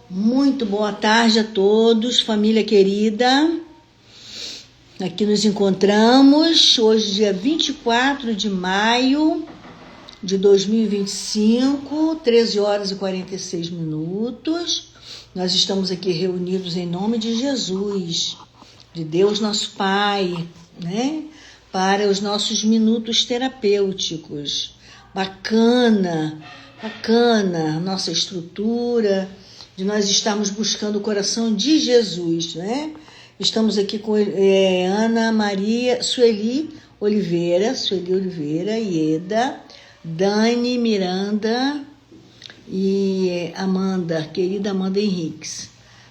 Muito boa tarde a todos, família querida. Aqui nos encontramos hoje, dia 24 de maio de 2025, 13 horas e 46 minutos. Nós estamos aqui reunidos em nome de Jesus, de Deus nosso Pai, né? Para os nossos minutos terapêuticos. Bacana a nossa estrutura, de nós estarmos buscando o coração de Jesus, né? Estamos aqui com Ana Maria, Sueli Oliveira, Ieda, Dani Miranda e Amanda, querida Amanda Henriques.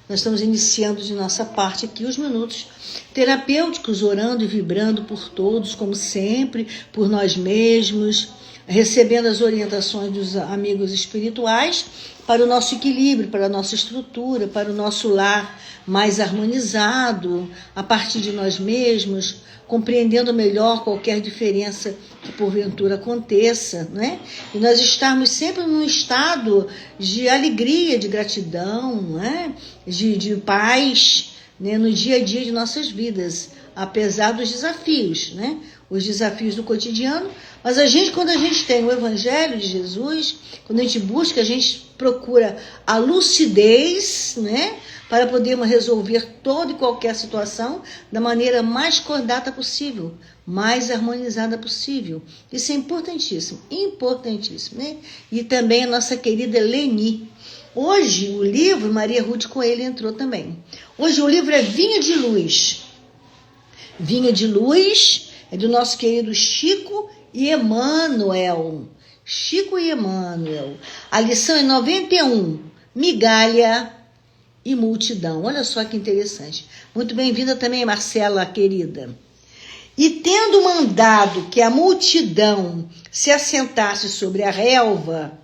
Nós estamos iniciando de nossa parte aqui os minutos terapêuticos, orando e vibrando por todos, como sempre, por nós mesmos, recebendo as orientações dos amigos espirituais para o nosso equilíbrio, para a nossa estrutura, para o nosso lar mais harmonizado, a partir de nós mesmos, compreendendo melhor qualquer diferença que porventura aconteça, né? E nós estarmos sempre num estado de alegria, de gratidão, né? de paz, né? No dia a dia de nossas vidas, apesar dos desafios, né? Os desafios do cotidiano, mas quando a gente tem o Evangelho de Jesus, quando a gente busca, a gente procura a lucidez, né? Para podermos resolver toda e qualquer situação da maneira mais cordata possível, mais harmonizada possível. Isso é importantíssimo, né? E também a nossa querida Leni. Hoje o livro, Maria Ruth Coelho entrou também. Hoje o livro é Vinha de Luz. Vinha de Luz é do nosso querido Chico e Emmanuel. A lição é 91, migalha e multidão. Olha só que interessante. Muito bem-vinda também, Marcela, querida. E tendo mandado que a multidão se assentasse sobre a relva,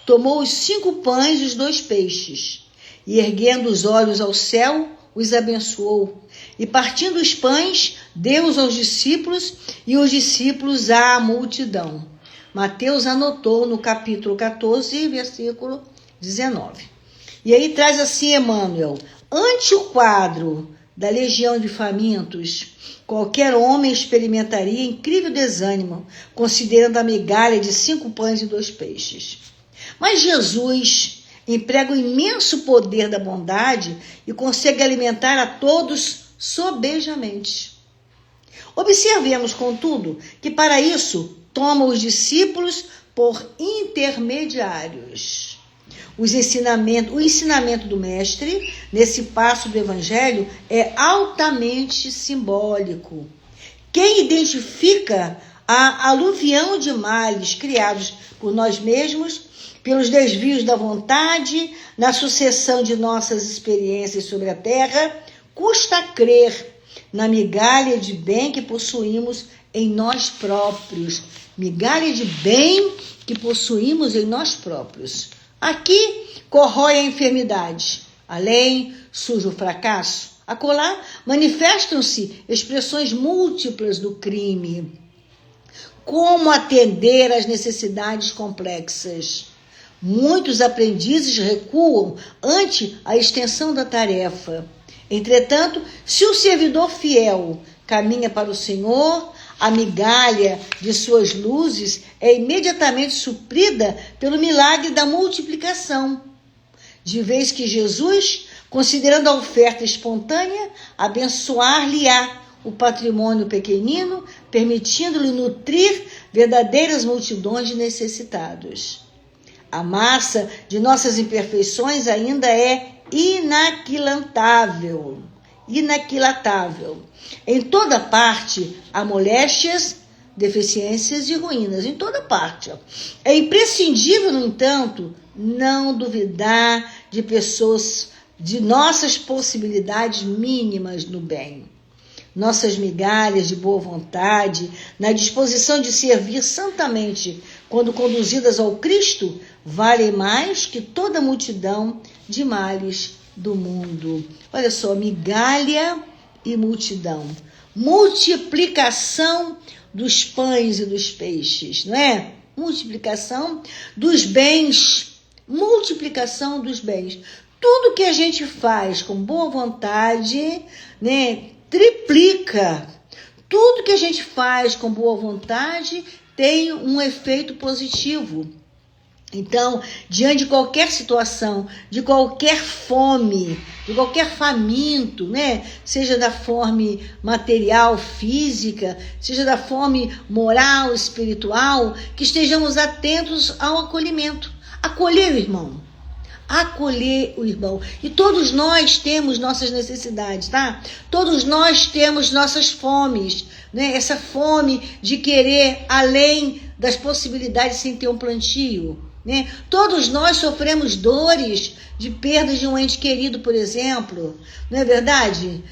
tomou os 5 pães e os 2 peixes, e erguendo os olhos ao céu, os abençoou. E partindo os pães, deu-os aos discípulos, e os discípulos à multidão. Mateus anotou no capítulo 14, versículo 19. E aí traz assim Emmanuel: ante o quadro da legião de famintos, qualquer homem experimentaria incrível desânimo, considerando a migalha de 5 pães e 2 peixes. Mas Jesus emprega o imenso poder da bondade e consegue alimentar a todos sobejamente. Observemos, contudo, que para isso toma os discípulos por intermediários. O ensinamento do mestre, nesse passo do evangelho, é altamente simbólico. Quem identifica a aluvião de males criados por nós mesmos, pelos desvios da vontade, na sucessão de nossas experiências sobre a terra, custa crer na migalha de bem que possuímos em nós próprios. Migalha de bem que possuímos em nós próprios. Aqui corrói a enfermidade, além surge o fracasso. Acolá manifestam-se expressões múltiplas do crime. Como atender às necessidades complexas? Muitos aprendizes recuam ante a extensão da tarefa. Entretanto, se o servidor fiel caminha para o Senhor, a migalha de suas luzes é imediatamente suprida pelo milagre da multiplicação. De vez que Jesus, considerando a oferta espontânea, abençoar-lhe-á o patrimônio pequenino, permitindo-lhe nutrir verdadeiras multidões de necessitados. A massa de nossas imperfeições ainda é inaquilatável. Em toda parte há moléstias, deficiências e ruínas, em toda parte. É imprescindível, no entanto, não duvidar de nossas possibilidades mínimas no bem. Nossas migalhas de boa vontade, na disposição de servir santamente, quando conduzidas ao Cristo, valem mais que toda a multidão de males do mundo. Olha só, migalha e multidão. Multiplicação dos pães e dos peixes, não é? Multiplicação dos bens. tudo que a gente faz com boa vontade, né, triplica. Tudo que a gente faz com boa vontade tem um efeito positivo. Então, diante de qualquer situação, de qualquer fome, de qualquer faminto, né? Seja da fome material, física, seja da fome moral, espiritual, que estejamos atentos ao acolhimento. Acolher o irmão. Acolher o irmão. E todos nós temos nossas necessidades, tá? Todos nós temos nossas fomes, né? Essa fome de querer além das possibilidades sem ter um plantio, né? Todos nós sofremos dores de perda de um ente querido, por exemplo, não é verdade?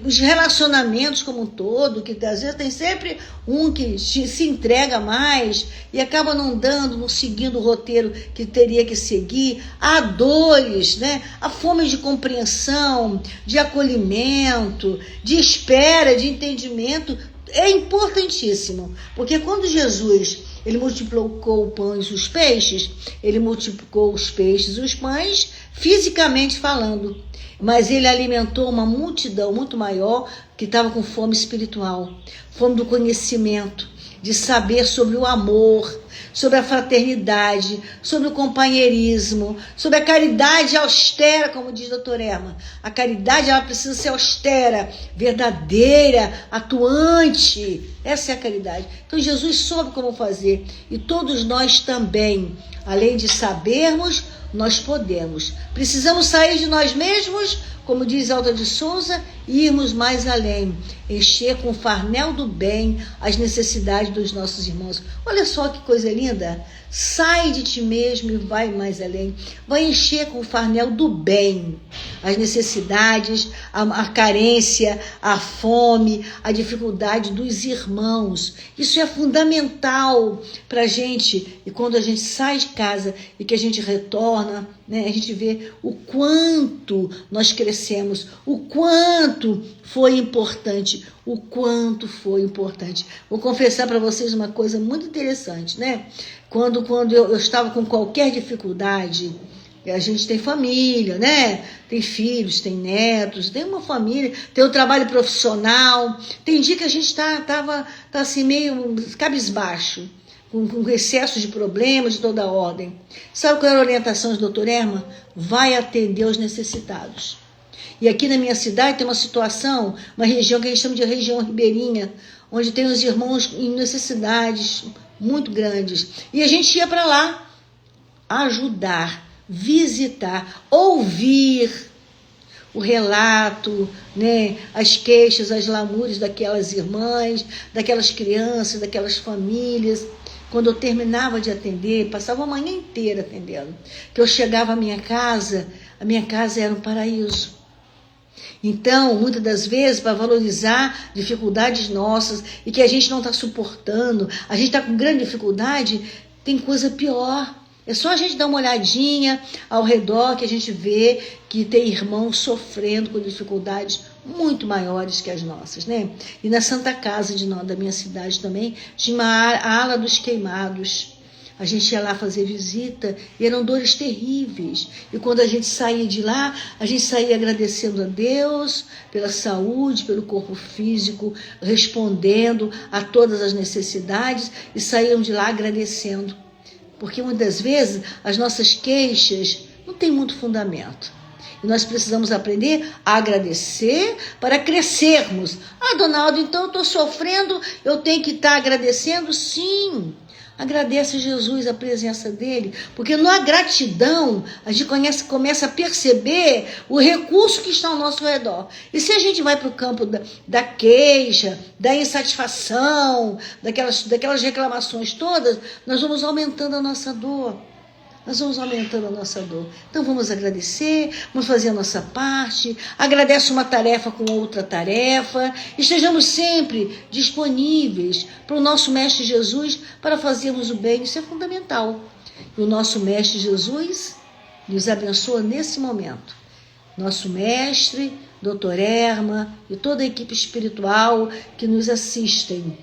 Os relacionamentos como um todo, que às vezes tem sempre um que se entrega mais e acaba não dando, não seguindo o roteiro que teria que seguir. Há dores, né? A fome de compreensão, de acolhimento, de espera, de entendimento é importantíssimo, porque quando Jesus ele multiplicou o pão e os peixes, ele multiplicou os peixes e os pães, fisicamente falando. Mas ele alimentou uma multidão muito maior que estava com fome espiritual, fome do conhecimento, de saber sobre o amor, sobre a fraternidade, sobre o companheirismo, sobre a caridade austera, como diz Dr. Erma. A caridade ela precisa ser austera, verdadeira, atuante. Essa é a caridade. Então Jesus soube como fazer e todos nós também, além de sabermos, nós podemos. Precisamos sair de nós mesmos, como diz Alta de Souza, e irmos mais além, encher com o farnel do bem as necessidades dos nossos irmãos. Olha só que coisa linda! Sai de ti mesmo e vai mais além. Vai encher com o farnel do bem as necessidades, a carência, a fome, a dificuldade dos irmãos. Isso é fundamental para a gente. E quando a gente sai de casa e que a gente retorna, né, a gente vê o quanto nós crescemos, o quanto foi importante, o quanto foi importante. Vou confessar para vocês uma coisa muito interessante, né? Quando eu estava com qualquer dificuldade, a gente tem família, né? Tem filhos, tem netos, tem uma família, tem um trabalho profissional. Tem dia que a gente tá assim meio cabisbaixo, com excesso de problemas de toda ordem. Sabe qual era a orientação do Dr. Erma? Vai atender os necessitados. E aqui na minha cidade tem uma situação, uma região que a gente chama de região ribeirinha, onde tem os irmãos em necessidades muito grandes. E a gente ia para lá ajudar, visitar, ouvir o relato, né, as queixas, as lamúrias daquelas irmãs, daquelas crianças, daquelas famílias. Quando eu terminava de atender, passava a manhã inteira atendendo, que eu chegava à minha casa era um paraíso. Então, muitas das vezes, para valorizar dificuldades nossas e que a gente não está suportando, a gente está com grande dificuldade, tem coisa pior. É só a gente dar uma olhadinha ao redor que a gente vê que tem irmãos sofrendo com dificuldades muito maiores que as nossas, né? E na Santa Casa da minha cidade também tinha uma ala dos queimados. A gente ia lá fazer visita e eram dores terríveis. E quando a gente saía de lá, a gente saía agradecendo a Deus pela saúde, pelo corpo físico, respondendo a todas as necessidades e saíam de lá agradecendo. Porque muitas vezes as nossas queixas não têm muito fundamento. E nós precisamos aprender a agradecer para crescermos. Ah, Donaldo, então eu estou sofrendo, eu tenho que estar agradecendo? Sim. Agradece a Jesus a presença dele, porque na gratidão a gente começa a perceber o recurso que está ao nosso redor. E se a gente vai para o campo da queixa, da insatisfação, daquelas reclamações todas, nós vamos aumentando a nossa dor. Então vamos agradecer, vamos fazer a nossa parte, agradece uma tarefa com outra tarefa, estejamos sempre disponíveis para o nosso Mestre Jesus para fazermos o bem, isso é fundamental. E o nosso Mestre Jesus nos abençoa nesse momento. Nosso Mestre, Dr. Erma e toda a equipe espiritual que nos assistem.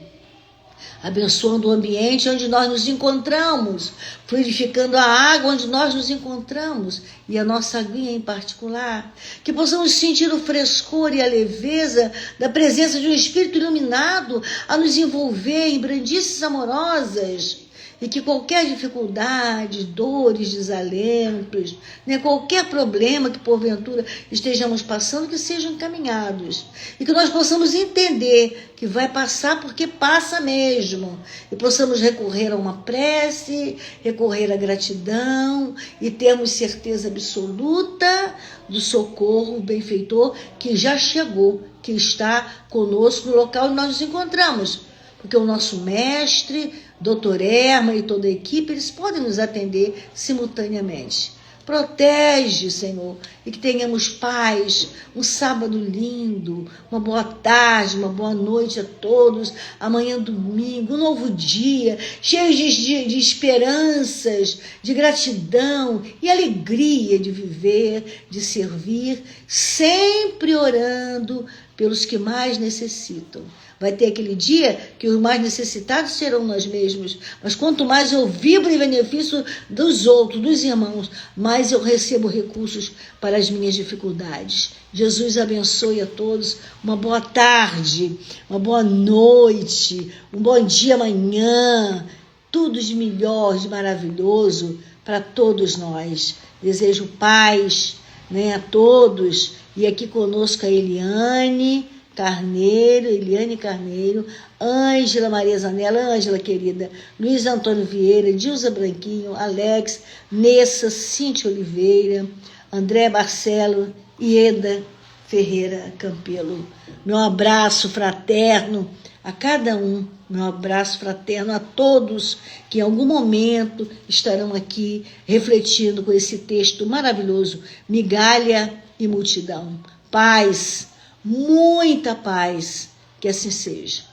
abençoando o ambiente onde nós nos encontramos, fluidificando a água onde nós nos encontramos e a nossa aguinha em particular. Que possamos sentir o frescor e a leveza da presença de um Espírito iluminado a nos envolver em brandices amorosas. E que qualquer dificuldade, dores, desalentos, né, qualquer problema que porventura estejamos passando, que sejam encaminhados. E que nós possamos entender que vai passar porque passa mesmo. E possamos recorrer a uma prece, recorrer à gratidão e termos certeza absoluta do socorro benfeitor que já chegou, que está conosco no local onde nós nos encontramos. Porque o nosso mestre, Dr. Erma e toda a equipe, eles podem nos atender simultaneamente. Protege, Senhor, e que tenhamos paz, um sábado lindo, uma boa tarde, uma boa noite a todos, amanhã domingo, um novo dia, cheio de esperanças, de gratidão e alegria de viver, de servir, sempre orando pelos que mais necessitam. Vai ter aquele dia que os mais necessitados serão nós mesmos. Mas quanto mais eu vibro em benefício dos outros, dos irmãos, mais eu recebo recursos para as minhas dificuldades. Jesus abençoe a todos. Uma boa tarde, uma boa noite, um bom dia amanhã. Tudo de melhor, de maravilhoso para todos nós. Desejo paz, né, a todos. E aqui conosco a Eliane Carneiro, Ângela Maria Zanella, Ângela querida, Luiz Antônio Vieira, Dilza Branquinho, Alex, Nessa, Cíntia Oliveira, André Barcelo e Eda Ferreira Campelo. Meu abraço fraterno a cada um, meu abraço fraterno a todos que em algum momento estarão aqui refletindo com esse texto maravilhoso, Migalha e Multidão. Paz, muita paz, que assim seja.